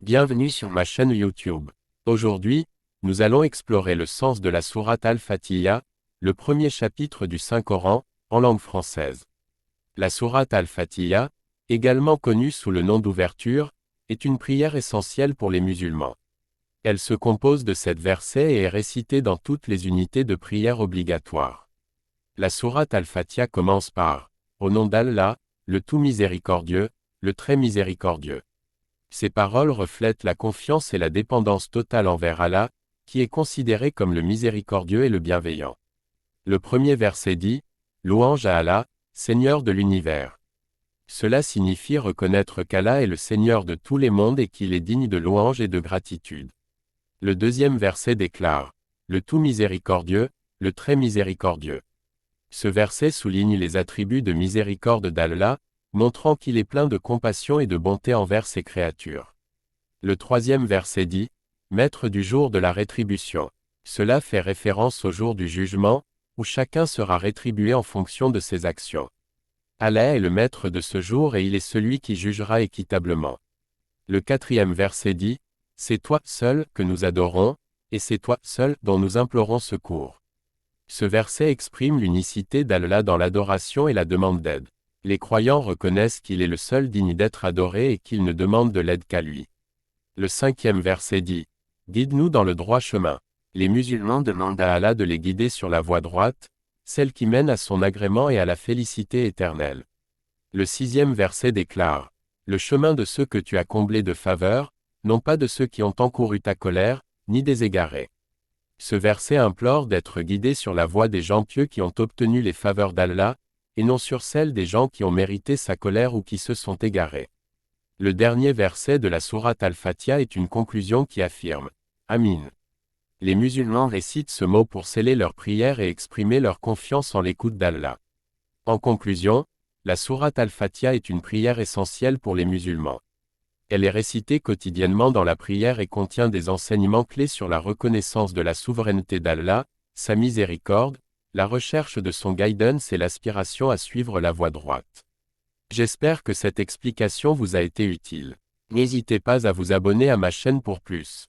Bienvenue sur ma chaîne YouTube. Aujourd'hui, nous allons explorer le sens de la sourate Al-Fatiha, le premier chapitre du Saint-Coran, en langue française. La sourate Al-Fatiha, également connue sous le nom d'ouverture, est une prière essentielle pour les musulmans. Elle se compose de 7 versets et est récitée dans toutes les unités de prière obligatoires. La sourate Al-Fatiha commence par « Au nom d'Allah, le tout miséricordieux, le très miséricordieux ». Ces paroles reflètent la confiance et la dépendance totale envers Allah, qui est considéré comme le miséricordieux et le bienveillant. Le premier verset dit « Louange à Allah, Seigneur de l'univers ». Cela signifie reconnaître qu'Allah est le Seigneur de tous les mondes et qu'il est digne de louange et de gratitude. Le deuxième verset déclare « Le tout miséricordieux, le très miséricordieux ». Ce verset souligne les attributs de miséricorde d'Allah, montrant qu'il est plein de compassion et de bonté envers ses créatures. Le troisième verset dit « Maître du jour de la rétribution ». Cela fait référence au jour du jugement, où chacun sera rétribué en fonction de ses actions. Allah est le maître de ce jour et il est celui qui jugera équitablement. Le quatrième verset dit « C'est toi seul que nous adorons, et c'est toi seul dont nous implorons secours ». Ce verset exprime l'unicité d'Allah dans l'adoration et la demande d'aide. Les croyants reconnaissent qu'il est le seul digne d'être adoré et qu'ils ne demandent de l'aide qu'à lui. Le cinquième verset dit « Guide-nous dans le droit chemin ». Les musulmans demandent à Allah de les guider sur la voie droite, celle qui mène à son agrément et à la félicité éternelle. Le sixième verset déclare « Le chemin de ceux que tu as comblés de faveur, non pas de ceux qui ont encouru ta colère, ni des égarés ». Ce verset implore d'être guidé sur la voie des gens pieux qui ont obtenu les faveurs d'Allah, et non sur celle des gens qui ont mérité sa colère ou qui se sont égarés. Le dernier verset de la sourate Al-Fatiha est une conclusion qui affirme « Amin ». Les musulmans récitent ce mot pour sceller leur prière et exprimer leur confiance en l'écoute d'Allah. En conclusion, la sourate Al-Fatiha est une prière essentielle pour les musulmans. Elle est récitée quotidiennement dans la prière et contient des enseignements clés sur la reconnaissance de la souveraineté d'Allah, sa miséricorde, la recherche de son guidance et l'aspiration à suivre la voie droite. J'espère que cette explication vous a été utile. N'hésitez pas à vous abonner à ma chaîne pour plus.